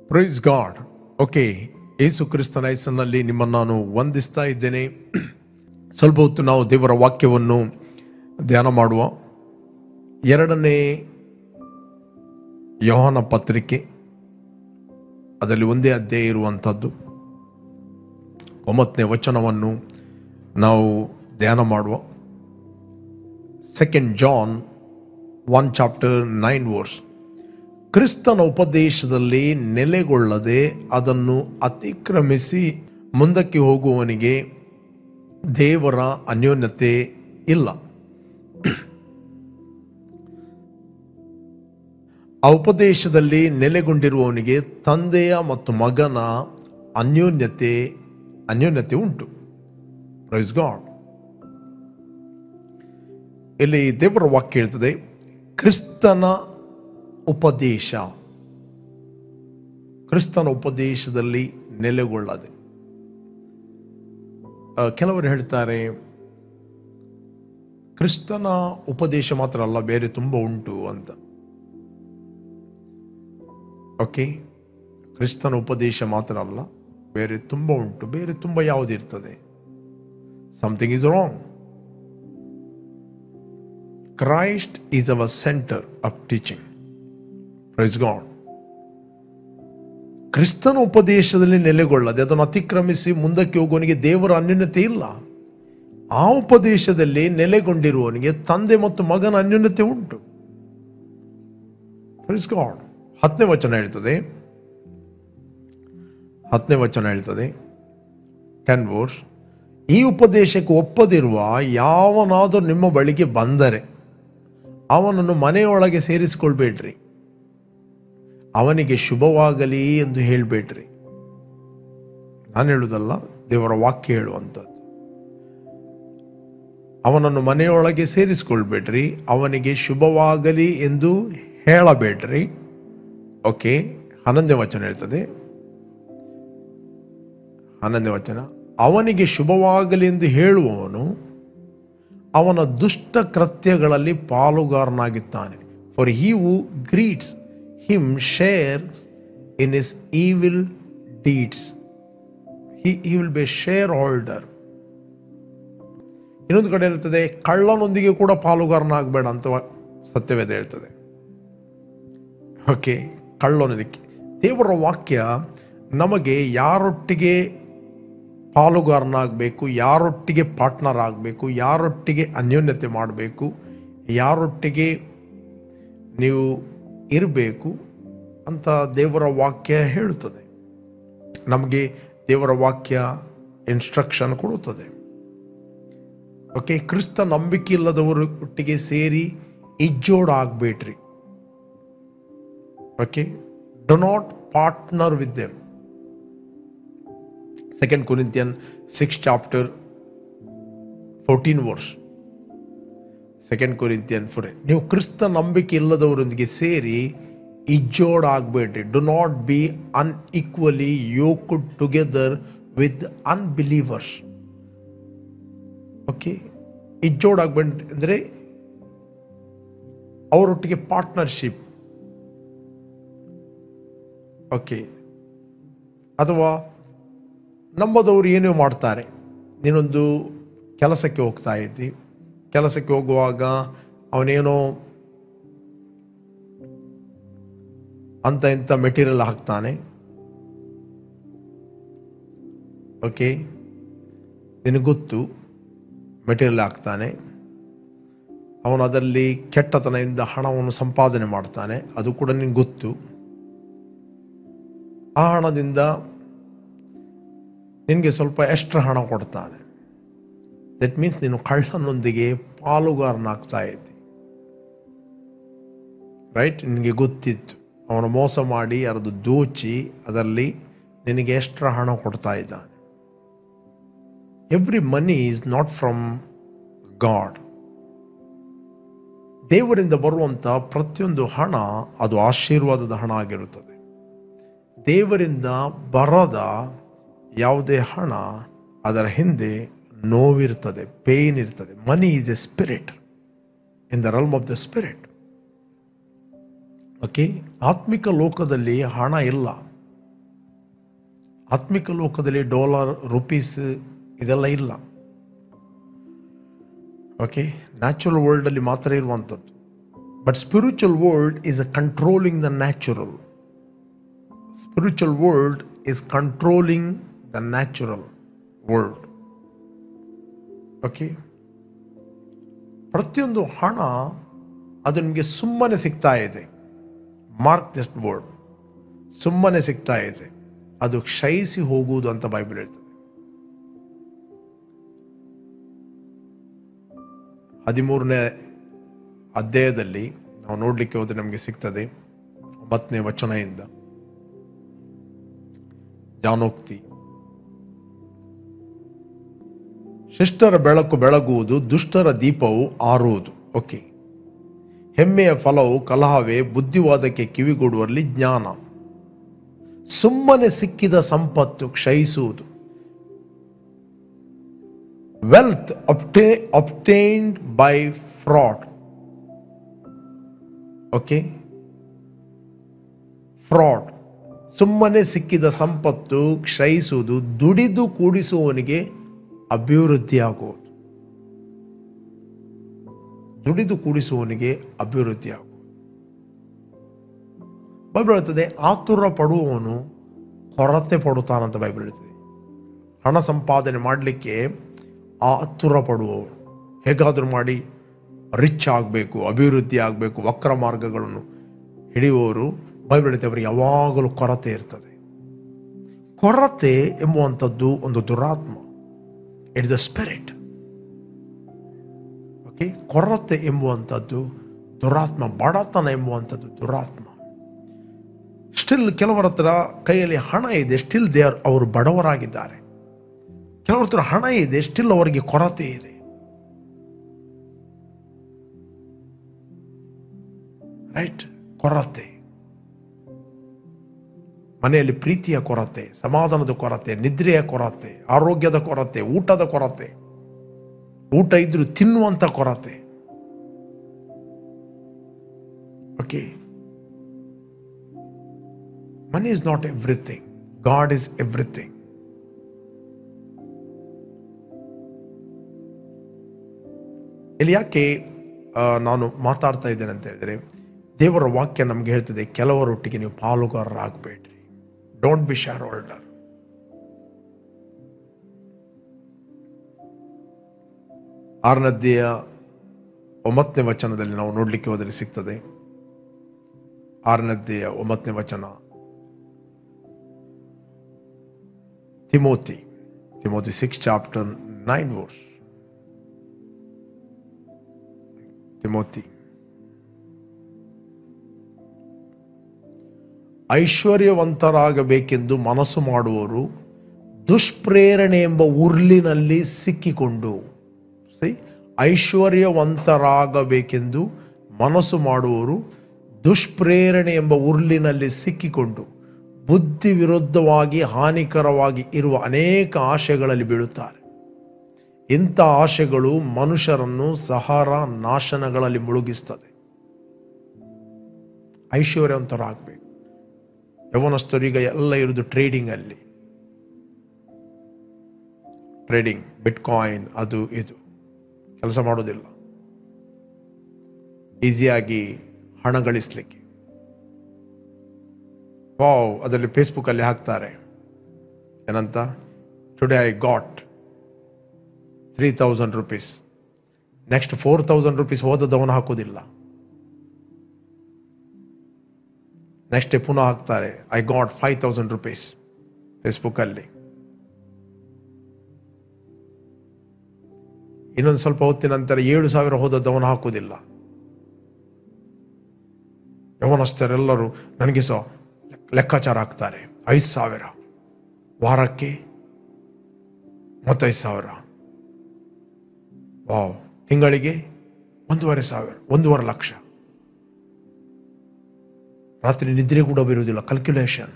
Praise God. Okay, ಯೇಸು ಕ್ರಿಸ್ತನ ಹೆಸರಿನಲ್ಲಿ ನಿಮ್ಮನ್ನು ನಾನು ವಂದಿಸ್ತಾ ಇದ್ದೇನೆ. ಸ್ವಲ್ಪ ಹೊತ್ತು ನಾವು ದೇವರ ವಾಕ್ಯವನ್ನು ಧ್ಯಾನ ಮಾಡುವ. 2ನೇ ಯೋಹಾನ ಪತ್ರಿಕೆ, ಅದರಲ್ಲಿ ಒಂದೇ ಅಧ್ಯಾಯ ಇರುವಂಥದ್ದು. 9ನೇ ವಚನವನ್ನು ನಾವು ಧ್ಯಾನ ಮಾಡುವ. 2 ಜಾನ್ 1 ಚಾಪ್ಟರ್ 9 ವರ್ಸ್. ಕ್ರಿಸ್ತನ ಉಪದೇಶದಲ್ಲಿ ನೆಲೆಗೊಳ್ಳದೆ ಅದನ್ನು ಅತಿಕ್ರಮಿಸಿ ಮುಂದಕ್ಕೆ ಹೋಗುವವನಿಗೆ ದೇವರ ಅನ್ಯೋನ್ಯತೆ ಇಲ್ಲ. ಆ ಉಪದೇಶದಲ್ಲಿ ನೆಲೆಗೊಂಡಿರುವವನಿಗೆ ತಂದೆಯ ಮತ್ತು ಮಗನ ಅನ್ಯೋನ್ಯತೆ ಉಂಟು. Praise God. ಇಲ್ಲಿ ದೇವರ ವಾಕ್ಯ ಹೇಳ್ತದೆ, ಕ್ರಿಸ್ತನ ಉಪದೇಶದಲ್ಲಿ ನೆಲೆಗೊಳ್ಳದೆ. ಕೆಲವರು ಹೇಳ್ತಾರೆ ಕ್ರಿಸ್ತನ ಉಪದೇಶ ಮಾತ್ರ ಅಲ್ಲ, ಬೇರೆ ತುಂಬ ಉಂಟು ಅಂತ. ಓಕೆ, ಕ್ರಿಸ್ತನ ಉಪದೇಶ ಮಾತ್ರ ಅಲ್ಲ, ಬೇರೆ ತುಂಬ ಉಂಟು. ಬೇರೆ ತುಂಬ ಯಾವುದಿರ್ತದೆ? Something is wrong. Christ is our centre of teaching. Praise God. ಕ್ರಿಸ್ತನ ಉಪದೇಶದಲ್ಲಿ ನೆಲೆಗೊಳ್ಳದೆ ಅದನ್ನು ಅತಿಕ್ರಮಿಸಿ ಮುಂದಕ್ಕೆ ಹೋಗುವವನಿಗೆ ದೇವರ ಅನ್ಯೋನ್ಯತೆ ಇಲ್ಲ. ಆ ಉಪದೇಶದಲ್ಲಿ ನೆಲೆಗೊಂಡಿರುವವನಿಗೆ ತಂದೆ ಮತ್ತು ಮಗನ ಅನ್ಯೋನ್ಯತೆ ಉಂಟು. Praise God. 10ನೇ ವಚನ ಹೇಳ್ತದೆ 10 ವರ್ಸ್. ಈ ಉಪದೇಶಕ್ಕೆ ಒಪ್ಪದಿರುವ ಯಾವನಾದರೂ ನಿಮ್ಮ ಬಳಿಗೆ ಬಂದರೆ ಅವನನ್ನು ಮನೆಯೊಳಗೆ ಸೇರಿಸಿಕೊಳ್ಬೇಡ್ರಿ, ಅವನಿಗೆ ಶುಭವಾಗಲಿ ಎಂದು ಹೇಳಬೇಡ್ರಿ. ನಾನು ಹೇಳುವುದಲ್ಲ, ದೇವರ ವಾಕ್ಯ ಹೇಳುವಂಥದ್ದು. ಅವನನ್ನು ಮನೆಯೊಳಗೆ ಸೇರಿಸಿಕೊಳ್ಬೇಡ್ರಿ, ಅವನಿಗೆ ಶುಭವಾಗಲಿ ಎಂದು ಹೇಳಬೇಡ್ರಿ. ಓಕೆ, 11ನೇ ವಚನ ಹೇಳ್ತದೆ. 11ನೇ ವಚನ. ಅವನಿಗೆ ಶುಭವಾಗಲಿ ಎಂದು ಹೇಳುವವನು ಅವನ ದುಷ್ಟ ಕೃತ್ಯಗಳಲ್ಲಿ ಪಾಲುಗಾರನಾಗಿದ್ದಾನೆ. For he who greets him shares in his evil deeds. He will be a shareholder. ಇನ್ನೊಂದು ಕಡೆ ಇರ್ತದೆ, ಕಳ್ಳನೊಂದಿಗೆ ಕೂಡ ಪಾಲುಗಾರನಾಗಬೇಡ ಅಂತ ಸತ್ಯವೇದ ಹೇಳ್ತದೆ. ಓಕೆ, ಕಳ್ಳನೊಂದಿಗೆ. ದೇವರ ವಾಕ್ಯ ನಮಗೆ ಯಾರೊಟ್ಟಿಗೆ ಪಾಲುಗಾರನಾಗಬೇಕು, ಯಾರೊಟ್ಟಿಗೆ ಪಾರ್ಟ್ನರ್ ಆಗಬೇಕು, ಯಾರೊಟ್ಟಿಗೆ ಅನ್ಯೋನ್ಯತೆ ಮಾಡಬೇಕು, ಯಾರೊಟ್ಟಿಗೆ ನೀವು ಇರಬೇಕು ಅಂತ ದೇವರ ವಾಕ್ಯ ಹೇಳುತ್ತದೆ. ನಮಗೆ ದೇವರ ವಾಕ್ಯ ಇನ್ಸ್ಟ್ರಕ್ಷನ್ ಕೊಡುತ್ತದೆ. ಓಕೆ, ಕ್ರಿಸ್ತ ನಂಬಿಕೆ ಇಲ್ಲದವರು ಒಟ್ಟಿಗೆ ಸೇರಿ ಇಜ್ಜೋಡಾಗಬೇಡ್ರಿ. Okay, do not partner with them. 2 Corinthians 6 chapter 14 verse. 2 Corinthians 4. ನೀವು ಕ್ರಿಸ್ತ ನಂಬಿಕೆ ಇಲ್ಲದವರೊಂದಿಗೆ ಸೇರಿ ಇಜ್ಜೋಡಾಗಬೇಡ್ರಿ. Do not be unequally yoked together with unbelievers. Okay, ಇಜ್ಜೋಡಾಗಬೇಡ್ರಿ ಅಂದರೆ ಅವರೊಟ್ಟಿಗೆ ಪಾರ್ಟ್ನರ್ಶಿಪ್. ಓಕೆ, ಅಥವಾ ನಂಬದವರು ಏನೋ ಮಾಡ್ತಾರೆ. ನೀನೊಂದು ಕೆಲಸಕ್ಕೆ ಹೋಗ್ತಾ ಇದ್ದಿ, ಕೆಲಸಕ್ಕೆ ಹೋಗುವಾಗ ಅವನೇನೋ ಅಂತ ಇಂಥ ಮೆಟೀರಿಯಲ್ ಹಾಕ್ತಾನೆ. ಓಕೆ, ನಿನಗೆ ಗೊತ್ತು ಮೆಟೀರಿಯಲ್ ಹಾಕ್ತಾನೆ. ಅವನು ಅದರಲ್ಲಿ ಕೆಟ್ಟತನದಿಂದ ಹಣವನ್ನು ಸಂಪಾದನೆ ಮಾಡ್ತಾನೆ, ಅದು ಕೂಡ ನಿನಗೆ ಗೊತ್ತು. ಆ ಹಣದಿಂದ ನಿನಗೆ ಸ್ವಲ್ಪ ಎಕ್ಸ್ಟ್ರಾ ಹಣ ಕೊಡ್ತಾನೆ. ದಟ್ ಮೀನ್ಸ್ ನೀನು ಕಳ್ಳನೊಂದಿಗೆ ಪಾಲುಗಾರನಾಗ್ತಾ ಇದ್ದಿ. ರೈಟ್? ನಿನಗೆ ಗೊತ್ತಿತ್ತು ಅವನು ಮೋಸ ಮಾಡಿ ಯಾರದು ದೋಚಿ ಅದರಲ್ಲಿ ನಿನಗೆ ಎಕ್ಸ್ಟ್ರಾ ಹಣ ಕೊಡ್ತಾ ಇದ್ದಾನೆ. Every money is not from god. ದೇವರಿಂದ ಬರುವಂಥ ಪ್ರತಿಯೊಂದು ಹಣ ಅದು ಆಶೀರ್ವಾದದ ಹಣ ಆಗಿರುತ್ತದೆ. ದೇವರಿಂದ ಬರದ ಯಾವುದೇ ಹಣ ಅದರ ಹಿಂದೆ ನೋವಿರ್ತದೆ, ಪೇನ್ ಇರ್ತದೆ. ಮನಿ is A spirit in the realm of the spirit. Okay, ಆತ್ಮಿಕ ಲೋಕದಲ್ಲಿ ಹಣ ಇಲ್ಲ. ಆತ್ಮಿಕ ಲೋಕದಲ್ಲಿ ಡಾಲರ್, ರುಪೀಸ್ ಇದೆಲ್ಲ ಇಲ್ಲ. ಓಕೆ, ನ್ಯಾಚುರಲ್ ವರ್ಲ್ಡಲ್ಲಿ ಮಾತ್ರ ಇರುವಂಥದ್ದು. But spiritual world is controlling the natural. Spiritual world is controlling the natural world. Okay, ಪ್ರತಿಯೊಂದು ಹಣ ಅದು ನಿಮಗೆ ಸುಮ್ಮನೆ ಸಿಗ್ತಾ ಇದೆ. ಮಾರ್ಕ್ ದಟ್ ವರ್ಡ್, ಸುಮ್ಮನೆ ಸಿಗ್ತಾ ಇದೆ. ಅದು ಕ್ಷಯಿಸಿ ಹೋಗುವುದು ಅಂತ ಬೈಬಲ್ ಹೇಳ್ತದೆ. 13ನೇ ಅಧ್ಯಾಯದಲ್ಲಿ ನಾವು ನೋಡಲಿಕ್ಕೆ ಹೋದರೆ ನಮಗೆ ಸಿಗ್ತದೆ 9ನೇ ವಚನದಿಂದ ಜ್ಞಾನೋಕ್ತಿ. ಶಿಷ್ಟರ ಬೆಳಕು ಬೆಳಗುವುದು, ದುಷ್ಟರ ದೀಪವು ಆರುವುದು. ಓಕೆ, ಹೆಮ್ಮೆಯ ಫಲವು ಕಲಹವೇ, ಬುದ್ಧಿವಾದಕ್ಕೆ ಕಿವಿಗೊಡುವಲ್ಲಿ ಜ್ಞಾನ. ಸುಮ್ಮನೆ ಸಿಕ್ಕಿದ ಸಂಪತ್ತು ಕ್ಷಯಿಸುವುದು. Wealth obtained by fraud. Okay, fraud. ಸುಮ್ಮನೆ ಸಿಕ್ಕಿದ ಸಂಪತ್ತು ಕ್ಷಯಿಸುವುದು, ದುಡಿದು ಕೂಡಿಸುವವನಿಗೆ ಅಭಿವೃದ್ಧಿ ಆಗುವುದು. ದುಡಿದು ಕೂಡಿಸುವವನಿಗೆ ಅಭಿವೃದ್ಧಿ ಆಗುವುದು. ಬೈಬಲ್ ಹೇಳ್ತದೆ, ಆತುರ ಪಡುವವನು ಕೊರತೆ ಪಡುತ್ತಾನಂತ ಬೈಬಲ್ ಹೇಳ್ತದೆ. ಹಣ ಸಂಪಾದನೆ ಮಾಡಲಿಕ್ಕೆ ಆತುರ ಪಡುವವರು, ಹೇಗಾದರೂ ಮಾಡಿ ರಿಚ್ ಆಗಬೇಕು, ಅಭಿವೃದ್ಧಿ ಆಗಬೇಕು, ವಕ್ರ ಮಾರ್ಗಗಳನ್ನು ಹಿಡಿಯುವವರು, ಬೈಬಲ್ ಹೇಳ್ತದೆ ಅವರಿಗೆ ಯಾವಾಗಲೂ ಕೊರತೆ ಇರ್ತದೆ. ಕೊರತೆ ಎಂಬುವಂಥದ್ದು ಒಂದು ದುರಾತ್ಮ. It is a spirit. Okay, ಕೊರತೆ ಎಂಬುವಂಥದ್ದು ದುರಾತ್ಮ. ಬಡತನ ಎಂಬುವಂಥದ್ದು ದುರಾತ್ಮ. ಸ್ಟಿಲ್ ಕೆಲವರ ಹತ್ರ ಕೈಯಲ್ಲಿ ಹಣ ಇದೆ, ಸ್ಟಿಲ್ ಅವರು ಬಡವರಾಗಿದ್ದಾರೆ. ಕೆಲವರ ಹತ್ರ ಹಣ ಇದೆ, ಸ್ಟಿಲ್ ಅವರಿಗೆ ಕೊರತೆ ಇದೆ. ರೈಟ್, ಕೊರತೆ. ಮನೆಯಲ್ಲಿ ಪ್ರೀತಿಯ ಕೊರತೆ, ಸಮಾಧಾನದ ಕೊರತೆ, ನಿದ್ರೆಯ ಕೊರತೆ, ಆರೋಗ್ಯದ ಕೊರತೆ, ಊಟದ ಕೊರತೆ, ಊಟ ಇದ್ರೂ ತಿನ್ನುವಂತ ಕೊರತೆ. Okay, money is not everything, god is everything. ಇಲ್ಲಿ ಯಾಕೆ ನಾನು ಮಾತಾಡ್ತಾ ಇದ್ದೇನೆ ಅಂತ ಹೇಳಿದ್ರೆ, ದೇವರ ವಾಕ್ಯ ನಮ್ಗೆ ಹೇಳ್ತದೆ, ಕೆಲವರೊಟ್ಟಿಗೆ ನೀವು ಪಾಲುಗಾರರಾಗಬೇಡ್ರಿ. Don't be shareholder. ಆರನೇಯ 9ನೇ ವಚನದಲ್ಲಿ ನಾವು ನೋಡ್ಲಿಕ್ಕೆ ಹೋದರೆ ಸಿಗ್ತದೆ. 6ನೇ 9ನೇ ವಚನ. ತಿಮೋತಿ 6:9 ತಿಮೋತಿ, ಐಶ್ವರ್ಯವಂತರಾಗಬೇಕೆಂದು ಮನಸ್ಸು ಮಾಡುವವರು ದುಷ್ಪ್ರೇರಣೆ ಎಂಬ ಉರ್ಲಿನಲ್ಲಿ ಸಿಕ್ಕಿಕೊಂಡು. ಐಶ್ವರ್ಯವಂತರಾಗಬೇಕೆಂದು ಮನಸ್ಸು ಮಾಡುವವರು ದುಷ್ಪ್ರೇರಣೆ ಎಂಬ ಉರ್ಲಿನಲ್ಲಿ ಸಿಕ್ಕಿಕೊಂಡು ಬುದ್ಧಿ ವಿರುದ್ಧವಾಗಿ ಹಾನಿಕರವಾಗಿ ಇರುವ ಅನೇಕ ಆಶೆಗಳಲ್ಲಿ ಬೀಳುತ್ತಾರೆ. ಇಂಥ ಆಶೆಗಳು ಮನುಷ್ಯರನ್ನು ಸಹಾರ ನಾಶನಗಳಲ್ಲಿ ಮುಳುಗಿಸ್ತದೆ. ಐಶ್ವರ್ಯವಂತರಾಗಬೇಕು. ಯವನಸ್ಥರೀಗ ಎಲ್ಲ ಇರುವುದು ಟ್ರೇಡಿಂಗ್ ಅಲ್ಲಿ. ಟ್ರೇಡಿಂಗ್, ಬಿಟ್ಕಾಯಿನ್, ಅದು ಇದು ಕೆಲಸ ಮಾಡೋದಿಲ್ಲ. ಈಸಿಯಾಗಿ ಹಣ ಗಳಿಸ್ಲಿಕ್ಕೆ ಅದರಲ್ಲಿ ಫೇಸ್ಬುಕ್ ಅಲ್ಲಿ ಹಾಕ್ತಾರೆ, ಏನಂತ, today I got 3,000 rupees. Next 4,000 rupees ಹೋದದವನು ಹಾಕೋದಿಲ್ಲ. ನೆಕ್ಸ್ಟ್ ಪುನಃ ಹಾಕ್ತಾರೆ, ಐ ಗಾಟ್ 5,000 rupees ಫೇಸ್ಬುಕ್ ಅಲ್ಲಿ. ಇನ್ನೊಂದು ಸ್ವಲ್ಪ ಹೊತ್ತಿನ ನಂತರ 7,000 ಹೋದದ್ದವನು ಹಾಕೋದಿಲ್ಲ. ಯವನಸ್ಥರೆಲ್ಲರೂ ನನಗೆ ಸಹ ಲೆಕ್ಕಾಚಾರ ಹಾಕ್ತಾರೆ. 5,000 ವಾರಕ್ಕೆ, 35,000, ತಿಂಗಳಿಗೆ 1,500,000, 1,5 ಲಕ್ಷ. ರಾತ್ರಿ ನಿದ್ರೆ ಕೂಡ ಬರುವುದಿಲ್ಲ. ಕಲ್ಕ್ಯುಲೇಷನ್,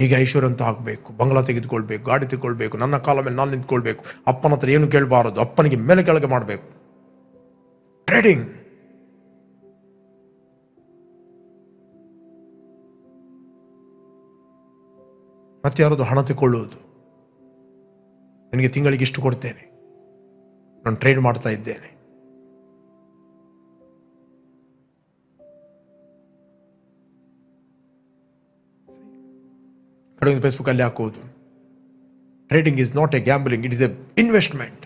ಹೀಗೆ ಐಶ್ವರ್ಯಂತ ಆಗಬೇಕು, ಬಂಗ್ಲಾ ತೆಗೆದುಕೊಳ್ಬೇಕು, ಗಾಡಿ ತೆಗೆದುಕೊಳ್ಬೇಕು, ನನ್ನ ಕಾಲ ಮೇಲೆ ನಾನು ನಿಂತ್ಕೊಳ್ಬೇಕು, ಅಪ್ಪನ ಹತ್ರ ಏನು ಕೇಳಬಾರದು, ಅಪ್ಪನಿಗೆ ಮೇಲೆ ಕೆಳಗೆ ಮಾಡಬೇಕು. ಟ್ರೇಡಿಂಗ್. ಮತ್ತೆ ಯಾರದು ಹಣ ತಗೊಳ್ಳುವುದು. ನನಗೆ ತಿಂಗಳಿಗೆ ಇಷ್ಟು ಕೊಡ್ತೇನೆ, ನಾನು ಟ್ರೇಡ್ ಮಾಡ್ತಾ ಇದ್ದೇನೆ. ಕಡೆಗೆ ಫೇಸ್ಬುಕ್ಕಲ್ಲಿ ಹಾಕುವುದು, trading is not a gambling, it is a investment.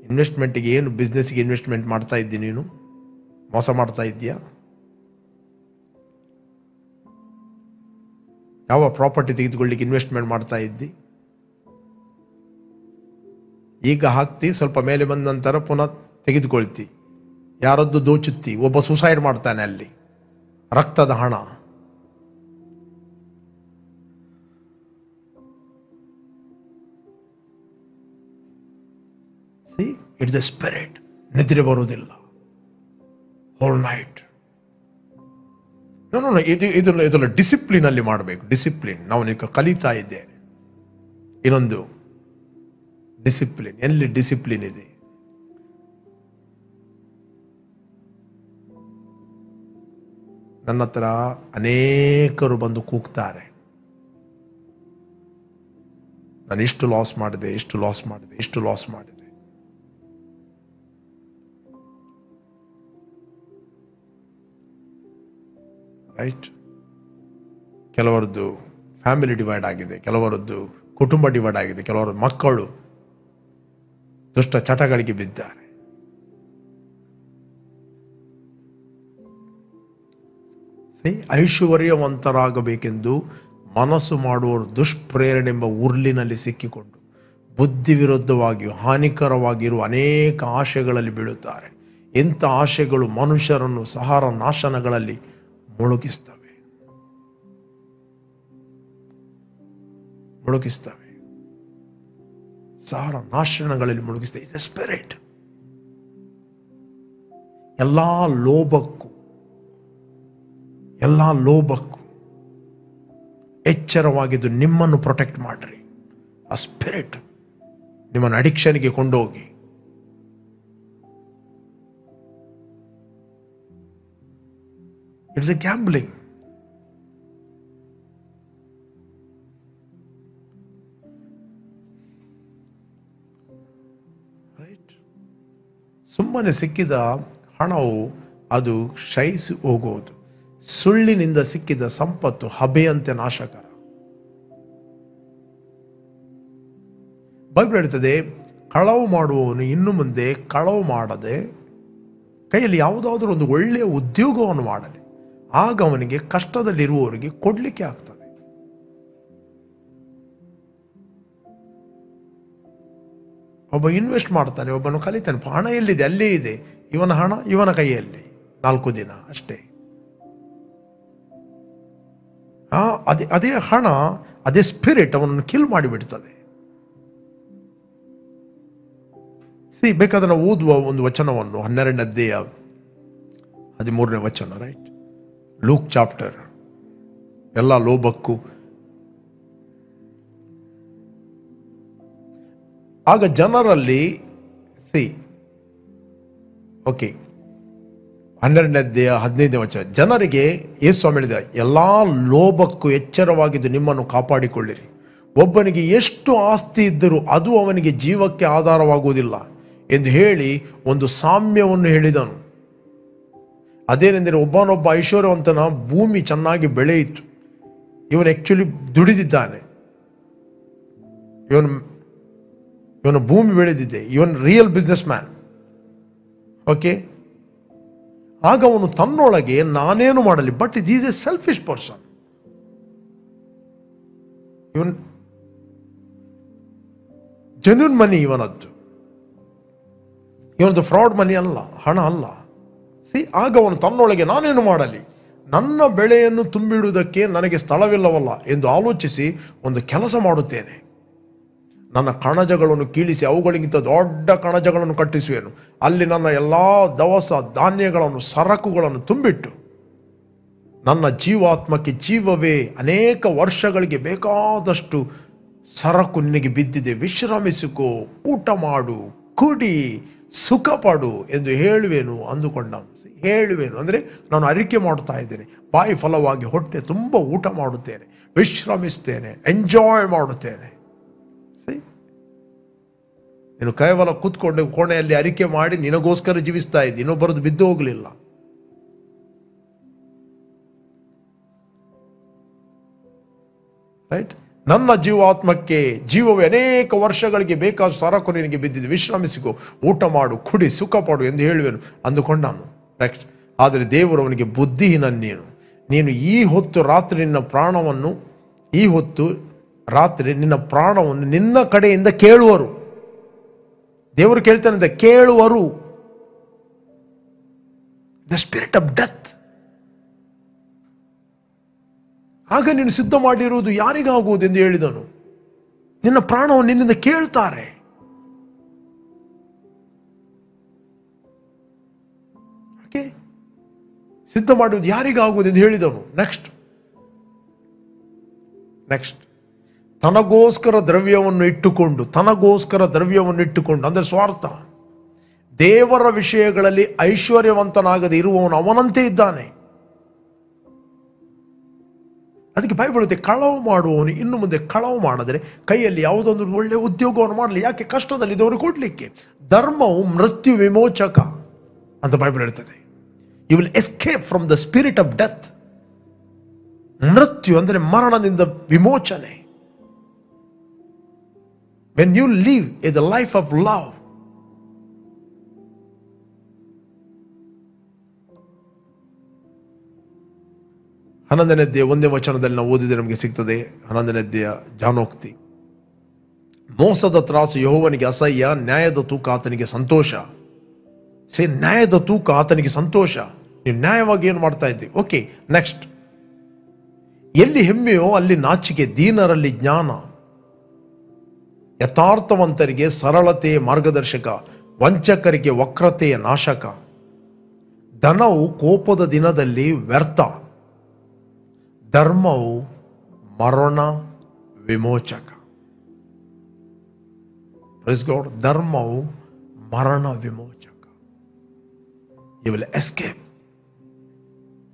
ಇನ್ವೆಸ್ಟ್ಮೆಂಟಿಗೆ ಏನು ಬಿಸ್ನೆಸ್ಗೆ ಇನ್ವೆಸ್ಟ್ಮೆಂಟ್ ಮಾಡ್ತಾ ಇದ್ದೀನಿ, ನೀನು ಮೋಸ ಮಾಡ್ತಾ ಇದ್ದೀಯಾ? ಯಾವ ಪ್ರಾಪರ್ಟಿ ತೆಗೆದುಕೊಳ್ಳಿಕ್ಕೆ ಇನ್ವೆಸ್ಟ್ಮೆಂಟ್ ಮಾಡ್ತಾ ಇದ್ದಿ? ಈಗ ಹಾಕ್ತಿ, ಸ್ವಲ್ಪ ಮೇಲೆ ಬಂದ ನಂತರ ಪುನಃ ತೆಗೆದುಕೊಳ್ತಿ, ಯಾರದ್ದು ದೋಚುತ್ತಿ, ಒಬ್ಬ ಸುಸೈಡ್ ಮಾಡ್ತಾನೆ ಅಲ್ಲಿ, ರಕ್ತದ ಹಣ. C, it's a spirit. ನಿದ್ರೆ ಬರುವುದಿಲ್ಲ ಹೋಲ್ ನೈಟ್. ಇದನ್ನು ಡಿಸಿಪ್ಲಿನ್ ಅಲ್ಲಿ ಮಾಡಬೇಕು. ಡಿಸಿಪ್ಲಿನ್ ನಾವು ಈಗ ಕಲಿತಾ ಇದ್ದೇನೆ. ಇನ್ನೊಂದು ಡಿಸಿಪ್ಲಿನ್. ಎಲ್ಲಿ ಡಿಸಿಪ್ಲಿನ್ ಇದೆ? ನನ್ನ ಹತ್ರ ಅನೇಕರು ಬಂದು ಕೂಗ್ತಾರೆ, ನಾನು ಇಷ್ಟು ಲಾಸ್ ಮಾಡಿದೆ, ಇಷ್ಟು ಲಾಸ್ ಮಾಡಿದೆ, ಇಷ್ಟು ಲಾಸ್ ಮಾಡಿದೆ. ರೈಟ್? ಕೆಲವರದ್ದು ಫ್ಯಾಮಿಲಿ ಡಿವೈಡ್ ಆಗಿದೆ, ಕೆಲವರದ್ದು ಕುಟುಂಬ ಡಿವೈಡ್ ಆಗಿದೆ, ಕೆಲವರದ್ದು ಮಕ್ಕಳು ದುಷ್ಟ ಚಟಗಳಿಗೆ ಬಿದ್ದಾರೆ. ಐಶ್ವರ್ಯವಂತರಾಗಬೇಕೆಂದು ಮನಸ್ಸು ಮಾಡುವವರು ದುಷ್ಪ್ರೇರಣೆಂಬ ಉರ್ಲಿನಲ್ಲಿ ಸಿಕ್ಕಿಕೊಂಡು ಬುದ್ಧಿ ವಿರುದ್ಧವಾಗಿಯೂ ಹಾನಿಕರವಾಗಿರುವ ಅನೇಕ ಆಶೆಗಳಲ್ಲಿ ಬೀಳುತ್ತಾರೆ. ಇಂಥ ಆಶೆಗಳು ಮನುಷ್ಯರನ್ನು ಸಹಾರ ನಾಶನಗಳಲ್ಲಿ ಮುಳುಗಿಸ್ತವೆ. ಸಹಾರ ನಾಶನಗಳಲ್ಲಿ ಮುಳುಗಿಸ್ತವೆ. It's a spirit. ಎಲ್ಲಾ ಲೋಭಕ್ಕೂ ಎಚ್ಚರವಾಗಿದ್ದು ನಿಮ್ಮನ್ನು ಪ್ರೊಟೆಕ್ಟ್ ಮಾಡ್ರಿ. ಆ ಸ್ಪಿರಿಟ್ ನಿಮ್ಮನ್ನು ಅಡಿಕ್ಷನ್ಗೆ ಕೊಂಡೋಗಿ ಇಟ್ಸ್ ಎ ಗ್ಯಾಂಬ್ಲಿಂಗ್. ರೈಟ್? ಸುಮ್ಮನೆ ಸಿಕ್ಕಿದ ಹಣವು ಅದು ಕ್ಷಯಿಸಿ ಹೋಗುವುದು. ಸುಳ್ಳಿನಿಂದ ಸಿಕ್ಕಿದ ಸಂಪತ್ತು ಹಬೆಯಂತೆ ನಾಶಕರ. ಬೈಬಲ್ ಹೇಳ್ತದೆ, ಕಳವು ಮಾಡುವವನು ಇನ್ನು ಮುಂದೆ ಕಳವು ಮಾಡದೆ ಕೈಯಲ್ಲಿ ಯಾವುದಾದ್ರೂ ಒಂದು ಒಳ್ಳೆಯ ಉದ್ಯೋಗವನ್ನು ಮಾಡಲಿ, ಆಗ ಅವನಿಗೆ ಕಷ್ಟದಲ್ಲಿರುವವರಿಗೆ ಕೊಡ್ಲಿಕ್ಕೆ ಆಗ್ತದೆ. ಒಬ್ಬ ಇನ್ವೆಸ್ಟ್ ಮಾಡ್ತಾನೆ, ಒಬ್ಬನು ಕಲಿತಾನೆ. ಹಣ ಎಲ್ಲಿದೆ? ಅಲ್ಲೇ ಇದೆ. ಇವನ ಹಣ ಇವನ ಕೈಯಲ್ಲಿ 4 ದಿನ ಅಷ್ಟೇ. ಅದೇ ಹಣ, ಅದೇ ಸ್ಪಿರಿಟ್ ಅವನನ್ನು ಕಿಲ್ ಮಾಡಿಬಿಡ್ತದೆ. ಬೇಕಾದ್ರೆ ನಾವು ಓದುವ ಒಂದು ವಚನವನ್ನು 12ನೇ ಅಧ್ಯಾಯ 13ನೇ ವಚನ. ರೈಟ್? Luke chapter. ಎಲ್ಲ ಲೋಭಕ್ಕೂ ಆಗ ಜನರಲ್ಲಿ 12ನೇ ಅಧ್ಯಾಯ 15ನೇ ವಚನ. ಜನರಿಗೆ ಯೇಸು ಸ್ವಾಮಿ ಹೇಳಿದ, ಎಲ್ಲಾ ಲೋಭಕ್ಕೂ ಎಚ್ಚರವಾಗಿದ್ದು ನಿಮ್ಮನ್ನು ಕಾಪಾಡಿಕೊಳ್ಳಿರಿ. ಒಬ್ಬನಿಗೆ ಎಷ್ಟು ಆಸ್ತಿ ಇದ್ದರೂ ಅದು ಅವನಿಗೆ ಜೀವಕ್ಕೆ ಆಧಾರವಾಗುವುದಿಲ್ಲ ಎಂದು ಹೇಳಿ ಒಂದು ಸಾಮ್ಯವನ್ನು ಹೇಳಿದನು. ಅದೇನೆಂದರೆ, ಒಬ್ಬನೊಬ್ಬ ಐಶ್ವರ್ಯವಂತನ ಭೂಮಿ ಚೆನ್ನಾಗಿ ಬೆಳೆಯಿತು. ಇವನು ಆಕ್ಚುಲಿ ದುಡಿದಿದ್ದಾನೆ, ಇವನು ಭೂಮಿ ಬೆಳೆದಿದೆ, ಇವನು ರಿಯಲ್ ಬಿಸ್ನೆಸ್ ಮ್ಯಾನ್. ಓಕೆ? ಆಗ ಅವನು ತನ್ನೊಳಗೆ ನಾನೇನು ಮಾಡಲಿ, but it is a selfish person. Even genuine money ಇವನದ್ದು, ಇವನದು ಫ್ರಾಡ್ ಮನಿ ಅಲ್ಲ, ಹಣ ಅಲ್ಲ. ಆಗ ಅವನು ತನ್ನೊಳಗೆ ನಾನೇನು ಮಾಡಲಿ, ನನ್ನ ಬೆಳೆಯನ್ನು ತುಂಬಿಡುವುದಕ್ಕೆ ನನಗೆ ಸ್ಥಳವಿಲ್ಲವಲ್ಲ ಎಂದು ಆಲೋಚಿಸಿ ಒಂದು ಕೆಲಸ ಮಾಡುತ್ತೇನೆ. ನನ್ನ ಕಣಜಗಳನ್ನು ಕೀಳಿಸಿ ಅವುಗಳಿಗಿಂತ ದೊಡ್ಡ ಕಣಜಗಳನ್ನು ಕಟ್ಟಿಸುವೆನು. ಅಲ್ಲಿ ನನ್ನ ಎಲ್ಲ ದವಸ ಧಾನ್ಯಗಳನ್ನು, ಸರಕುಗಳನ್ನು ತುಂಬಿಟ್ಟು, ನನ್ನ ಜೀವಾತ್ಮಕ್ಕೆ ಜೀವವೇ, ಅನೇಕ ವರ್ಷಗಳಿಗೆ ಬೇಕಾದಷ್ಟು ಸರಕು ನಿನಗೆ ಬಿದ್ದಿದೆ, ವಿಶ್ರಮಿಸಿಕೋ, ಊಟ ಮಾಡು, ಕುಡಿ, ಸುಖ ಪಡು ಎಂದು ಹೇಳುವೆನು ಅಂದುಕೊಂಡನು. ಹೇಳುವೆನು ಅಂದರೆ ನಾನು ಅರಿಕೆ ಮಾಡ್ತಾ ಇದ್ದೇನೆ, ಬಾಯಿ ಫಲವಾಗಿ ಹೊಟ್ಟೆ ತುಂಬ ಊಟ ಮಾಡುತ್ತೇನೆ, ವಿಶ್ರಮಿಸ್ತೇನೆ, ಎಂಜಾಯ್ ಮಾಡುತ್ತೇನೆ. ನೀನು ಕೇವಲ ಕೂತ್ಕೊಂಡು ಕೋಣೆಯಲ್ಲಿ ಅರಿಕೆ ಮಾಡಿ ನಿನಗೋಸ್ಕರ ಜೀವಿಸ್ತಾ ಇದ್ದಿ, ಇನ್ನೊಬ್ಬರದ್ದು ಬಿದ್ದು ಹೋಗಲಿಲ್ಲ. ರೈಟ್? ನನ್ನ ಜೀವಾತ್ಮಕ್ಕೆ ಜೀವವೇ ಅನೇಕ ವರ್ಷಗಳಿಗೆ ಬೇಕಾದ ಸರಕು ನಿನಗೆ ಬಿದ್ದಿದೆ, ವಿಶ್ರಮಿಸಿಕೋ, ಊಟ ಮಾಡು, ಕುಡಿ, ಸುಖ ಪಡು ಎಂದು ಹೇಳುವೆನು ಅಂದುಕೊಂಡನು. ರೈಟ್? ಆದರೆ ದೇವರು ಅವನಿಗೆ ಬುದ್ಧಿಹೀನ ನೀನು ಈ ಹೊತ್ತು ರಾತ್ರಿ ನಿನ್ನ ಪ್ರಾಣವನ್ನು ನಿನ್ನ ಕಡೆಯಿಂದ ಕೇಳುವರು. ದೇವರು ಕೇಳ್ತಾನೆ, ಕೇಳುವರು. The spirit of death. ಆಗ ನೀನು ಸಿದ್ಧ ಮಾಡಿರುವುದು ಯಾರಿಗಾಗುವುದು ಎಂದು ಹೇಳಿದನು. ನಿನ್ನ ಪ್ರಾಣವನ್ನು ನಿನ್ನಿಂದ ಕೇಳ್ತಾರೆ. ಸಿದ್ಧ ಮಾಡುವುದು ಯಾರಿಗಾಗುವುದು ಎಂದು ಹೇಳಿದನು. ನೆಕ್ಸ್ಟ್ ತನಗೋಸ್ಕರ ದ್ರವ್ಯವನ್ನು ಇಟ್ಟುಕೊಂಡು ಅಂದರೆ ಸ್ವಾರ್ಥ, ದೇವರ ವಿಷಯಗಳಲ್ಲಿ ಐಶ್ವರ್ಯವಂತನಾಗದೆ ಇರುವವನು ಅವನಂತೆ ಇದ್ದಾನೆ. ಅದಕ್ಕೆ ಬೈಬಲ್ ಹೇಳುತ್ತೆ, ಕಳವು ಮಾಡುವವನು ಇನ್ನು ಮುಂದೆ ಕಳವು ಮಾಡಿದರೆ ಕೈಯಲ್ಲಿ ಯಾವುದೊಂದು ಒಳ್ಳೆಯ ಉದ್ಯೋಗವನ್ನು ಮಾಡಲಿ. ಯಾಕೆ? ಕಷ್ಟದಲ್ಲಿದ್ದವರು ಕೊಡಲಿಕ್ಕೆ. ಧರ್ಮವು ಮೃತ್ಯು ವಿಮೋಚಕ ಅಂತ ಬೈಬಲ್ ಹೇಳ್ತದೆ. You will escape from the spirit of death. ಮೃತ್ಯು ಅಂದರೆ ಮರಣದಿಂದ ವಿಮೋಚನೆ. When you live in the life of love, ಹನ್ನೊಂದನೇದ್ಯ 1ನೇ ವಚನದಲ್ಲಿ ನಾವು ಓದಿದರೆ ನಮಗೆ ಸಿಗ್ತದೆ. ಹನ್ನೊಂದನೇದ್ಯ ಜಾನೋಕ್ತಿ. ಮೋಸದ ತ್ರಾಸು ಯೆಹೋವನಿಗೆ ಅಸಹ್ಯ, ನ್ಯಾಯದ ತೂಕ ಆತನಿಗೆ ಸಂತೋಷ. ನ್ಯಾಯದ ತೂಕ ಆತನಿಗೆ ಸಂತೋಷ. ನೀವು ನ್ಯಾಯವಾಗಿ ಏನು ಮಾಡ್ತಾ ಇದ್ದೀವಿ. Okay, next. ಎಲ್ಲಿ ಹೆಮ್ಮೆಯೋ ಅಲ್ಲಿ ನಾಚಿಕೆ, ದೀನರಲ್ಲಿ ಜ್ಞಾನ. ಯಥಾರ್ಥವಂತರಿಗೆ ಸರಳತೆಯ ಮಾರ್ಗದರ್ಶಕ, ವಂಚಕರಿಗೆ ವಕ್ರತೆಯ ನಾಶಕ. ಧನವು ಕೋಪದ ದಿನದಲ್ಲಿ ವ್ಯರ್ಥ, ಧರ್ಮವು ಮರಣ ವಿಮೋಚಕ. Praise God. ಧರ್ಮವು ಮರಣ ವಿಮೋಚಕ. You will escape.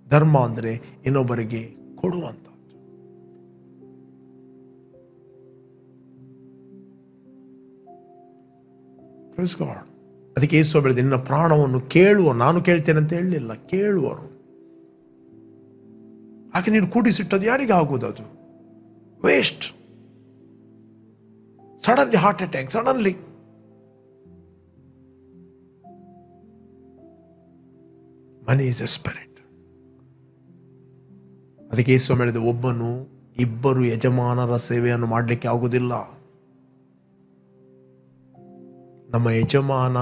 ಧರ್ಮ ಅಂದರೆ ಇನ್ನೊಬ್ಬರಿಗೆ ಕೊಡುವಂಥದ್ದು. Praise God. ಅದಕ್ಕೆ ಯೇಸು ಹೇಳಿದ, ನಿನ್ನ ಪ್ರಾಣವನ್ನು ಕೇಳುವ, ನಾನು ಕೇಳ್ತೇನೆ ಅಂತ ಹೇಳಲಿಲ್ಲ, ಕೇಳುವರು. ಹಾಗೆ ನೀನು ಕೂಡಿಸಿಟ್ಟದು ಯಾರಿಗೆ ಆಗುವುದು? ಅದು waste. Suddenly heart attack, suddenly. Money is A spirit. ಅದಕ್ಕೆ ಯೇಸು ಹೇಳಿದ, ಒಬ್ಬನು ಇಬ್ಬರು ಯಜಮಾನರ ಸೇವೆಯನ್ನು ಮಾಡಲಿಕ್ಕೆ ಆಗುವುದಿಲ್ಲ. ನಮ್ಮ ಯಜಮಾನ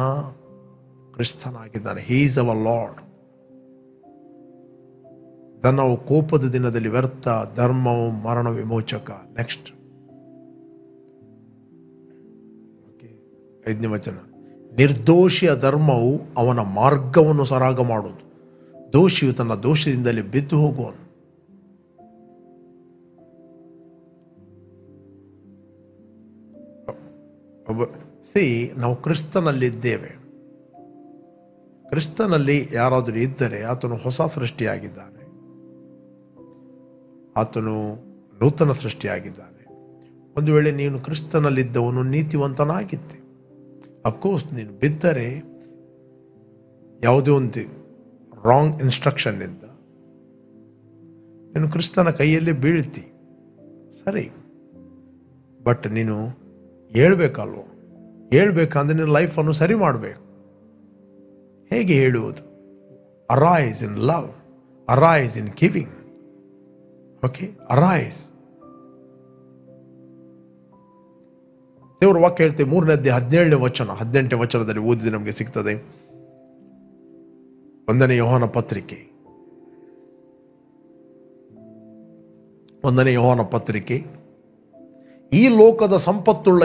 ಕ್ರಿಸ್ತನಾಗಿದ್ದಾನೆ. He is our Lord. ಧನವು ಕೋಪದ ದಿನದಲ್ಲಿ ವ್ಯರ್ಥ, ಧರ್ಮವು ಮರಣ ವಿಮೋಚಕ. ನೆಕ್ಸ್ಟ್ 5ನೇ ವಚನ. ನಿರ್ದೋಷಿಯ ಧರ್ಮವು ಅವನ ಮಾರ್ಗವನ್ನು ಸರಾಗ ಮಾಡುವುದು, ದೋಷಿಯು ತನ್ನ ದೋಷದಿಂದಲೇ ಬಿದ್ದು ಹೋಗುವನು. ನಾವು ಕ್ರಿಸ್ತನಲ್ಲಿದ್ದೇವೆ. ಕ್ರಿಸ್ತನಲ್ಲಿ ಯಾರಾದರೂ ಇದ್ದರೆ ಆತನು ಹೊಸ ಸೃಷ್ಟಿಯಾಗಿದ್ದಾನೆ, ಆತನು ನೂತನ ಸೃಷ್ಟಿಯಾಗಿದ್ದಾನೆ. ಒಂದು ವೇಳೆ ನೀನು ಕ್ರಿಸ್ತನಲ್ಲಿದ್ದವನು ನೀತಿವಂತನಾಗಿದ್ದೆ, ಅಫ್ಕೋರ್ಸ್ ನೀನು ಬಿದ್ದರೆ ಯಾವುದೇ ಒಂದು ರಾಂಗ್ ಇನ್ಸ್ಟ್ರಕ್ಷನ್ನಿಂದ ನೀನು ಕ್ರಿಸ್ತನ ಕೈಯಲ್ಲಿ ಬೀಳ್ತಿ, ಸರಿ. ಬಟ್ ನೀನು ಹೇಳ್ಬೇಕಲ್ವ? ಹೇಳ್ಬೇಕಂದ್ರೆ ನಿನ್ನ ಲೈಫನ್ನು ಸರಿ ಮಾಡಬೇಕು. ಹೇಗೆ ಹೇಳುವುದು? Arise in love, arise in giving. Okay, arise. ದೇವರ ವಾಕ್ಯ ಹೇಳ್ತೇವೆ 3ನೇ ಅಧ್ಯಾಯ 17ನೇ ವಚನ 18ನೇ ವಚನದಲ್ಲಿ ಓದಿದ್ರೆ ನಮಗೆ ಸಿಗ್ತದೆ. 1ನೇ ಯೋಹಾನ ಪತ್ರಿಕೆ. ಈ ಲೋಕದ ಸಂಪತ್ತುಳ್ಳ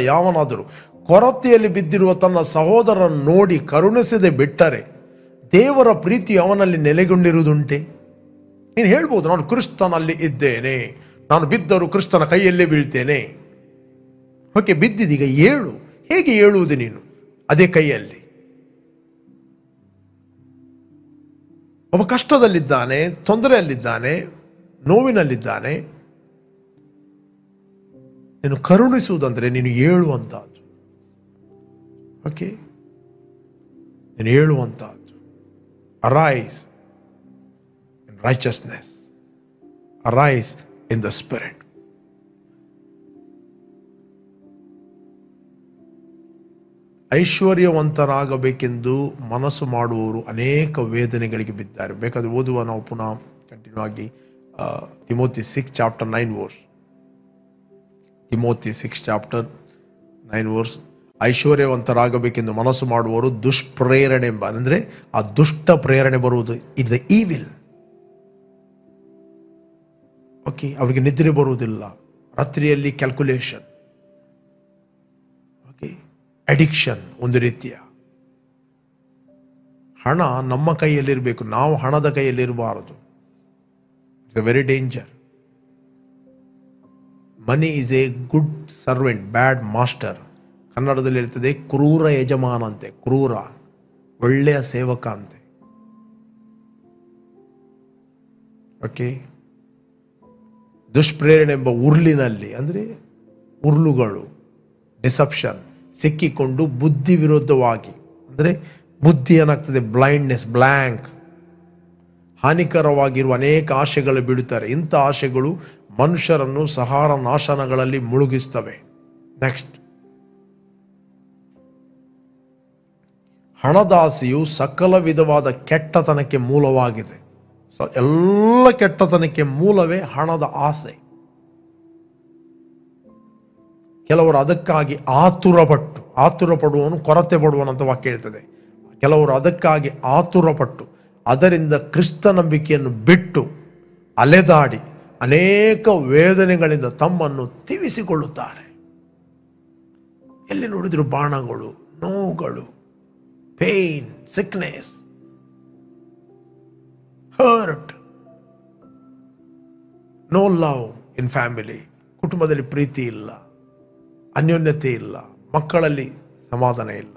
ಯಾವನಾದರೂ ಕೊರತೆಯಲ್ಲಿ ಬಿದ್ದಿರುವ ತನ್ನ ಸಹೋದರನ್ನು ನೋಡಿ ಕರುಣಿಸದೆ ಬಿಟ್ಟರೆ ದೇವರ ಪ್ರೀತಿ ಅವನಲ್ಲಿ ನೆಲೆಗೊಂಡಿರುವುದುಂಟೆ? ನೀನು ಹೇಳ್ಬೋದು, ನಾನು ಕ್ರಿಸ್ತನಲ್ಲಿ ಇದ್ದೇನೆ, ನಾನು ಬಿದ್ದರೂ ಕ್ರಿಸ್ತನ ಕೈಯಲ್ಲೇ ಬೀಳ್ತೇನೆ. ಓಕೆ, ಬಿದ್ದಿದೀಗ ಏಳು. ಹೇಗೆ ಏಳುವುದು ನೀನು? ಅದೇ ಕೈಯಲ್ಲಿ. ಒಬ್ಬ ಕಷ್ಟದಲ್ಲಿದ್ದಾನೆ, ತೊಂದರೆಯಲ್ಲಿದ್ದಾನೆ, ನೋವಿನಲ್ಲಿದ್ದಾನೆ. ನೀನು ಕರುಣಿಸುವುದಂದ್ರೆ ನೀನು ಏಳುವಂತಹದ್ದು. ಓಕೆ, ನೀನು ಏಳುವಂತಹದ್ದು. Arise in righteousness, arise in the spirit. ಐಶ್ವರ್ಯವಂತರಾಗಬೇಕೆಂದು ಮನಸ್ಸು ಮಾಡುವವರು ಅನೇಕ ವೇದನೆಗಳಿಗೆ ಬಿದ್ದಾರೆ. ಬೇಕಾದ್ರೆ ಓದುವ, ನಾವು ಪುನಃ ಕಂಟಿನ್ಯೂ ಆಗಿ Timothy 6 chapter 9 verse. Timothy 6 chapter 9 verse. ಐಶ್ವರ್ಯವಂತರಾಗಬೇಕೆಂದು ಮನಸ್ಸು ಮಾಡುವವರು ದುಷ್ಪ್ರೇರಣೆ ಎಂಬ, ಅಂದರೆ ಆ ದುಷ್ಟ ಪ್ರೇರಣೆ ಬರುವುದು, ಇಟ್ ದ ಈವಿಲ್. ಓಕೆ, ಅವರಿಗೆ ನಿದ್ರೆ ಬರುವುದಿಲ್ಲ, ರಾತ್ರಿಯಲ್ಲಿ ಕ್ಯಾಲ್ಕುಲೇಷನ್, ಓಕೆ, ಅಡಿಕ್ಷನ್, ಒಂದು ರೀತಿಯ. ಹಣ ನಮ್ಮ ಕೈಯಲ್ಲಿರಬೇಕು, ನಾವು ಹಣದ ಕೈಯಲ್ಲಿರಬಾರದು. It's a very danger. Money is a good servant, bad master. ಕನ್ನಡದಲ್ಲಿ ಇರ್ತದೆ ಕ್ರೂರ ಯಜಮಾನ ಅಂತೆ, ಕ್ರೂರ, ಒಳ್ಳೆಯ ಸೇವಕ ಅಂತೆ. ಓಕೆ, ದುಷ್ಪ್ರೇರಣೆ ಎಂಬ ಉರ್ಲಿನಲ್ಲಿ, ಅಂದರೆ ಉರ್ಲುಗಳು, ಡಿಸೆಪ್ಷನ್, ಸಿಕ್ಕಿಕೊಂಡು ಬುದ್ಧಿ ವಿರುದ್ಧವಾಗಿ, ಅಂದರೆ ಬುದ್ಧಿ ಏನಾಗ್ತದೆ, ಬ್ಲೈಂಡ್ನೆಸ್, ಬ್ಲ್ಯಾಂಕ್, ಹಾನಿಕರವಾಗಿರುವ ಅನೇಕ ಆಶೆಗಳು ಬಿಡುತ್ತಾರೆ. ಇಂಥ ಆಶೆಗಳು ಮನುಷ್ಯರನ್ನು ಸಹಾರ ನಾಶನಗಳಲ್ಲಿ ಮುಳುಗಿಸ್ತವೆ. ನೆಕ್ಸ್ಟ್, ಹಣದಾಸೆಯು ಸಕಲ ವಿಧವಾದ ಕೆಟ್ಟತನಕ್ಕೆ ಮೂಲವಾಗಿದೆ. ಎಲ್ಲ ಕೆಟ್ಟತನಕ್ಕೆ ಮೂಲವೇ ಹಣದ ಆಸೆ. ಕೆಲವರು ಅದಕ್ಕಾಗಿ ಆತುರಪಡುವವನು ಕೊರತೆ ಪಡುವನಂತ ವಾಕ್ಯ ಹೇಳ್ತದೆ. ಕೆಲವರು ಅದಕ್ಕಾಗಿ ಆತುರಪಟ್ಟು ಅದರಿಂದ ಕ್ರಿಸ್ತ ನಂಬಿಕೆಯನ್ನು ಬಿಟ್ಟು ಅಲೆದಾಡಿ ಅನೇಕ ವೇದನೆಗಳಿಂದ ತಮ್ಮನ್ನು ತಿವಿಸಿಕೊಳ್ಳುತ್ತಾರೆ. ಎಲ್ಲಿ ನೋಡಿದ್ರು ಬಾಣಗಳು, ನೋವುಗಳು, pain, sickness, hurt, no love in family. ಕುಟುಂಬದಲ್ಲಿ ಪ್ರೀತಿ ಇಲ್ಲ, ಅನ್ಯೋನ್ಯತೆ ಇಲ್ಲ, ಮಕ್ಕಳಲ್ಲಿ ಸಮಾಧಾನ ಇಲ್ಲ.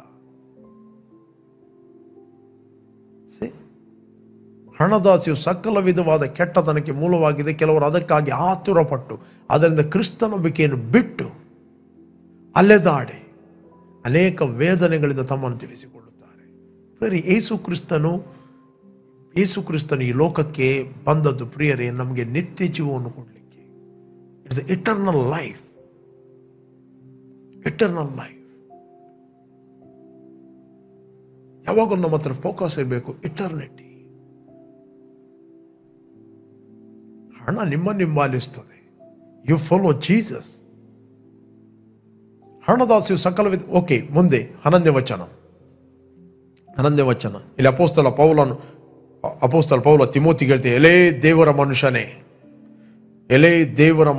ಹಣದಾಸೆಯು ಸಕಲ ವಿಧವಾದ ಕೆಟ್ಟತನಕ್ಕೆ ಮೂಲವಾಗಿದೆ. ಕೆಲವರು ಅದಕ್ಕಾಗಿ ಆತುರಪಟ್ಟು ಅದರಿಂದ ಕ್ರಿಸ್ತ ನಂಬಿಕೆಯನ್ನು ಬಿಟ್ಟು ಅಲೆದಾಡಿ ಅನೇಕ ವೇದನೆಗಳಿಂದ ತಮ್ಮನ್ನು ತಿಳಿಸಿಕೊಳ್ಳುತ್ತಾರೆ. ಪ್ರಿಯರೇ, ಯೇಸು ಕ್ರಿಸ್ತನು ಈ ಲೋಕಕ್ಕೆ ಬಂದದ್ದು ಪ್ರಿಯರೇ ನಮಗೆ ನಿತ್ಯ ಜೀವವನ್ನು ಕೊಡಲಿಕ್ಕೆ. It's eternal life. Eternal life. ಯಾವಾಗಲೂ ನಮ್ಮ ಹತ್ರ ಫೋಕಸ್ ಇರಬೇಕು, ಇಟರ್ನಿಟಿ. ಹಣ ನಿಮ್ಮನ್ನು ಹಿಂಬಾಲಿಸ್ತದೆ. You follow Jesus. ಹಣದಾಸೆಯು ಸಕಲ ಓಕೆ, ಮುಂದೆ 11ನೇ ವಚನ. ಇಲ್ಲಿ ಅಪೊಸ್ತಲ ಪೌಲ ತಿಮೋತಿಗೆ ಹೇಳ್ತೇವೆ, ಎಲೇ ದೇವರ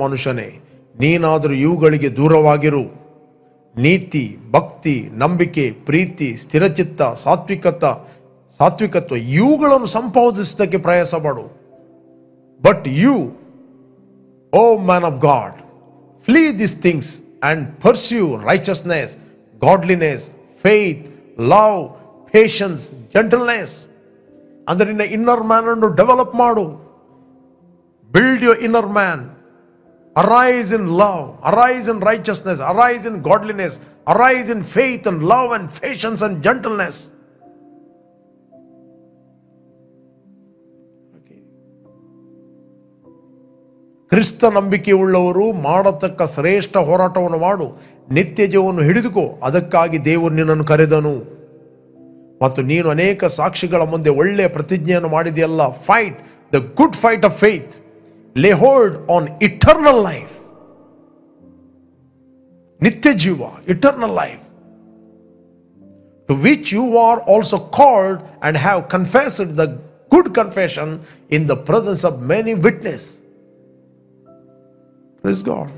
ಮನುಷ್ಯನೇ, ನೀನಾದರೂ ಇವುಗಳಿಗೆ ದೂರವಾಗಿರು. ನೀತಿ, ಭಕ್ತಿ, ನಂಬಿಕೆ, ಪ್ರೀತಿ, ಸ್ಥಿರಚಿತ್ತ, ಸಾತ್ವಿಕತ್ವ ಇವುಗಳನ್ನು ಸಂಪಾದಿಸುವುದಕ್ಕೆ ಪ್ರಯಾಸ ಪಡು. But you, O man of God, flee this things and pursue righteousness, godliness, faith, love, patience, gentleness. ಅಂದರೆ ನಿನ್ನ ಇನ್ನರ್ ಮ್ಯಾನ್ ಅನ್ನು ಡೆವಲಪ್ ಮಾಡು. Build your inner man. Arise in love, arise in righteousness, arise in godliness, arise in faith and love and patience and gentleness. ಕ್ರಿಸ್ತ ನಂಬಿಕೆ ಉಳ್ಳವರು ಮಾಡತಕ್ಕ ಶ್ರೇಷ್ಠ ಹೋರಾಟವನ್ನು ಮಾಡು. ನಿತ್ಯ ಜೀವವನ್ನು ಹಿಡಿದುಕೋ. ಅದಕ್ಕಾಗಿ ದೇವರು ನಿನ್ನನ್ನು ಕರೆದನು ಮತ್ತು ನೀನು ಅನೇಕ ಸಾಕ್ಷಿಗಳ ಮುಂದೆ ಒಳ್ಳೆಯ ಪ್ರತಿಜ್ಞೆಯನ್ನು ಮಾಡಿದೆಯಲ್ಲ. Fight the good fight of faith. Lay hold on eternal life. ನಿತ್ಯ ಜೀವ, eternal life, to which you are also called and have confessed the good confession in the presence of many witness. Praise God.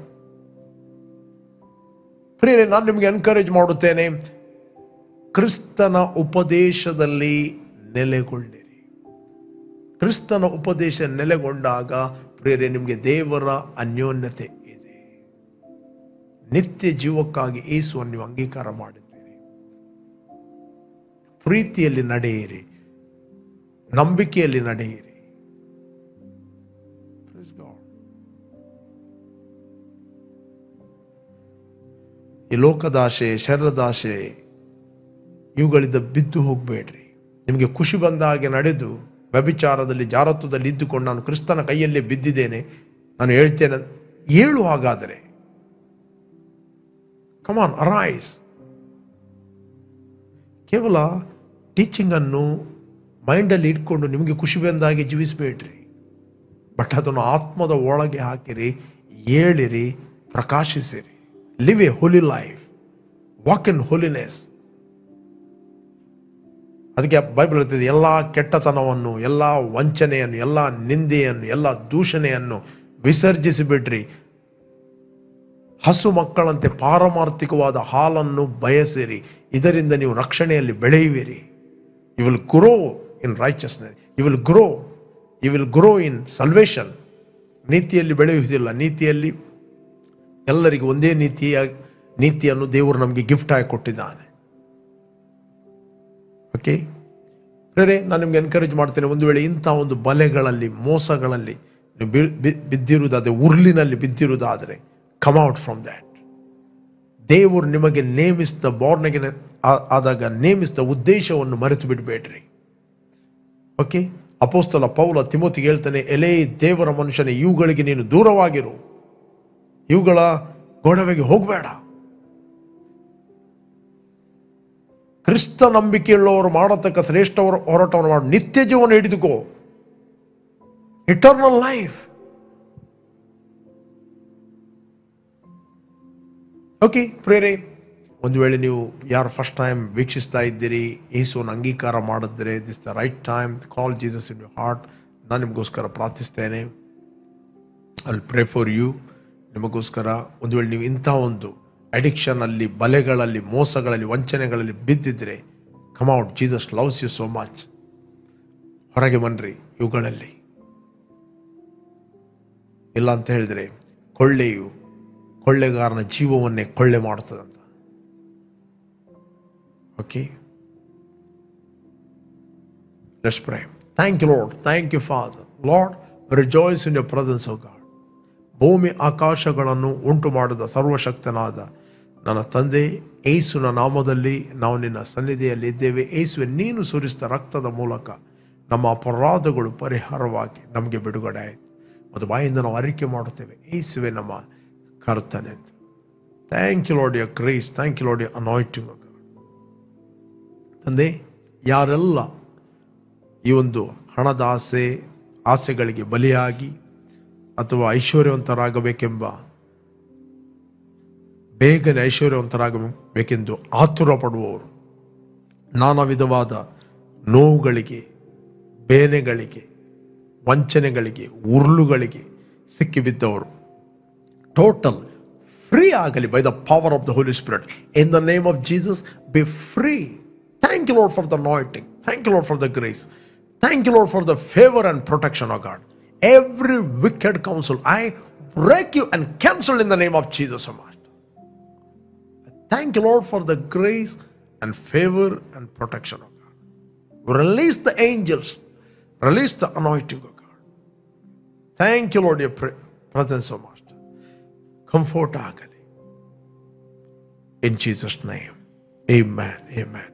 ಪ್ರಿಯರೇ, ನಾನು ನಿಮಗೆ encourage ಮಾಡುತ್ತೇನೆ, ಕ್ರಿಸ್ತನ ಉಪದೇಶದಲ್ಲಿ ನೆಲೆಗೊಳ್ಳಿರಿ. ಕ್ರಿಸ್ತನ ಉಪದೇಶ ನೆಲೆಗೊಂಡಾಗ ಪ್ರಿಯರೇ ನಿಮಗೆ ದೇವರ ಅನ್ಯೋನ್ಯತೆ ಇದೆ. ನಿತ್ಯ ಜೀವಕ್ಕಾಗಿ ಯೇಸುವನ್ನು ನೀವು ಅಂಗೀಕಾರ ಮಾಡಿದ್ದೀರಿ. ಪ್ರೀತಿಯಲ್ಲಿ ನಡೆಯಿರಿ, ನಂಬಿಕೆಯಲ್ಲಿ ನಡೆಯಿರಿ. ಈ ಲೋಕದಾಶೆ, ಶರೀರದಾಶೆ ಇವುಗಳಿಂದ ಬಿದ್ದು ಹೋಗಬೇಡ್ರಿ. ನಿಮಗೆ ಖುಷಿ ಬಂದ ಹಾಗೆ ನಡೆದು ವ್ಯಭಿಚಾರದಲ್ಲಿ, ಜಾರತ್ವದಲ್ಲಿ ಇದ್ದುಕೊಂಡು ನಾನು ಕ್ರಿಸ್ತನ ಕೈಯಲ್ಲೇ ಬಿದ್ದಿದ್ದೇನೆ, ನಾನು ಹೇಳ್ತೇನೆ, ಹೇಳು. ಹಾಗಾದರೆ ಕಮಾನ್, ಅರೈಸ್. ಕೇವಲ ಟೀಚಿಂಗನ್ನು ಮೈಂಡಲ್ಲಿ ಇಟ್ಕೊಂಡು ನಿಮಗೆ ಖುಷಿ ಬಂದಾಗೆ ಜೀವಿಸಬೇಡ್ರಿ. ಬಟ್ ಅದನ್ನು ಆತ್ಮದ ಒಳಗೆ ಹಾಕಿರಿ, ಹೇಳಿರಿ, ಪ್ರಕಾಶಿಸಿರಿ. Live a holy life, walk in holiness. ಅದಕ್ಕೆ ಬೈಬಲ್ ಹೇಳ್ತಿದೆ, ಎಲ್ಲ ಕೆಟ್ಟತನವನ್ನು, ಎಲ್ಲ ವಂಚನೆಯನ್ನು, ಎಲ್ಲ ನಿಂದೆಯನ್ನು, ಎಲ್ಲ ದೂಷಣೆಯನ್ನು ವಿಸರ್ಜಿಸಿಬಿಡ್ರಿ. ಹಸು ಮಕ್ಕಳಂತೆ ಪಾರಮಾರ್ಥಿಕವಾದ ಹಾಲನ್ನು ಬಯಸಿರಿ. ಇದರಿಂದ ನೀವು ರಕ್ಷಣೆಯಲ್ಲಿ ಬೆಳೆಯುವಿರಿ. You will grow in righteousness, you will grow in salvation. ನೀತಿಯಲ್ಲಿ ಬೆಳೆಯುವುದಿಲ್ಲ. ನೀತಿಯಲ್ಲಿ ಎಲ್ಲರಿಗೂ ಒಂದೇ ನೀತಿಯನ್ನು ದೇವರು ನಮಗೆ ಗಿಫ್ಟ್ ಆಗಿ ಕೊಟ್ಟಿದ್ದಾನೆ. ಓಕೆ ಪ್ರೇರೆ, ನಾನು ನಿಮ್ಗೆ ಎನ್ಕರೇಜ್ ಮಾಡ್ತೇನೆ, ಒಂದು ವೇಳೆ ಇಂಥ ಒಂದು ಬಲೆಗಳಲ್ಲಿ, ಮೋಸಗಳಲ್ಲಿ ನೀವು ಬಿದ್ದಿರುವುದಾದರೆ, ಉರ್ಲಿನಲ್ಲಿ ಬಿದ್ದಿರುವುದಾದರೆ, ಕಮ್ ಔಟ್ ಫ್ರಮ್ ದ್ಯಾಟ್. ದೇವರು ನಿಮಗೆ ನೇಮಿಸಿದ, ಬಾರ್ನಗೆ ಆದಾಗ ನೇಮಿಸಿದ ಉದ್ದೇಶವನ್ನು ಮರೆತು ಬಿಡಬೇಡ್ರಿ. ಓಕೆ, ಅಪೊಸ್ತಲ ಪೌಲ ತಿಮೋತಿಗೆ ಹೇಳ್ತಾನೆ, ಎಲೇ ದೇವರ ಮನುಷ್ಯನೇ, ಇವುಗಳಿಗೆ ನೀನು ದೂರವಾಗಿರು, ಇವುಗಳ ಗೊಡವೆಗೆ ಹೋಗಬೇಡ. ಕ್ರಿಸ್ತ ನಂಬಿಕೆಯುಳ್ಳವರು ಮಾಡತಕ್ಕ ಶ್ರೇಷ್ಠ ಹೋರಾಟವನ್ನು ಮಾಡಿ ನಿತ್ಯ ಜೀವನ ಹಿಡಿದುಕೋ, ಇಟರ್ನಲ್ ಲೈಫ್. ಓಕೆ ಪ್ರೇರೆ, ಒಂದು ವೇಳೆ ನೀವು ಯಾರು ಫಸ್ಟ್ ಟೈಮ್ ವೀಕ್ಷಿಸ್ತಾ ಇದ್ದೀರಿ, ಯೇಸುವನ್ನು ಅಂಗೀಕಾರ ಮಾಡಿದ್ರೆ, this the right time, call Jesus in your heart. ನಾನು ನಿಮಗೋಸ್ಕರ ಪ್ರಾರ್ಥಿಸ್ತೇನೆ. I will pray for you. ನಿಮಗೋಸ್ಕರ ಒಂದು ವೇಳೆ ನೀವು ಇಂಥ ಒಂದು ಅಡಿಕ್ಷನಲ್ಲಿ, ಬಲೆಗಳಲ್ಲಿ, ಮೋಸಗಳಲ್ಲಿ, ವಂಚನೆಗಳಲ್ಲಿ ಬಿದ್ದಿದ್ರೆ, come out. Jesus loves you so much. ಹೊರಗೆ ಬನ್ನಿರಿ ಇವುಗಳಲ್ಲಿ. ಇಲ್ಲ ಅಂತ ಹೇಳಿದ್ರೆ ಕೊಳ್ಳೆಗಾರನ ಜೀವವನ್ನೇ ಕೊಳ್ಳೆ ಮಾಡುತ್ತದಂತ. Okay, let's pray. Thank you Lord, thank you Father. Lord, rejoice in your presence O God. ಭೂಮಿ ಆಕಾಶಗಳನ್ನು ಉಂಟು ಮಾಡಿದ ಸರ್ವಶಕ್ತನಾದ ನನ್ನ ತಂದೆ, ಯೇಸುವಿನ ನಾಮದಲ್ಲಿ ನಾವು ನಿನ್ನ ಸನ್ನಿಧಿಯಲ್ಲಿ ಇದ್ದೇವೆ. ಯೇಸುವೆ, ನೀನು ಸುರಿಸಿದ ರಕ್ತದ ಮೂಲಕ ನಮ್ಮ ಅಪರಾಧಗಳು ಪರಿಹಾರವಾಗಿ ನಮಗೆ ಬಿಡುಗಡೆ ಆಯಿತು. ಮತ್ತು ಬಾಯಿಂದ ನಾವು ಅರಿಕೆ ಮಾಡುತ್ತೇವೆ, ಯೇಸುವೆ ನಮ್ಮ ಕರ್ತನೆ ಅಂತ. Thank you Lord your grace, thank you Lord your anointing. ತಂದೆ, ಯಾರೆಲ್ಲ ಈ ಒಂದು ಹಣದ ಆಸೆಗಳಿಗೆ ಬಲಿಯಾಗಿ ಅಥವಾ ಐಶ್ವರ್ಯವಂತರಾಗಬೇಕೆಂಬ, ಬೇಗನೆ ಐಶ್ವರ್ಯವಂತರಾಗಬೇಕೆಂದು ಆತುರ ಪಡುವವರು, ನಾನಾ ವಿಧವಾದ ನೋವುಗಳಿಗೆ, ಬೇನೆಗಳಿಗೆ, ವಂಚನೆಗಳಿಗೆ, ಉರುಳುಗಳಿಗೆ ಸಿಕ್ಕಿಬಿದ್ದವರು ಟೋಟಲ್ ಫ್ರೀ ಆಗಲಿ by the power of the Holy Spirit. In the name of Jesus, be free. Thank you, Lord, for the anointing. Thank you, Lord, for the grace. Thank you, Lord, for the favor and protection of God. Every wicked counsel, I break you and cancel in the name of Jesus. Thank you, Lord, for the grace and favor and protection of God. Release the angels. Release the anointing of God. Thank you, Lord, your presence, O Master. Comfort agali. In Jesus' name, amen, amen.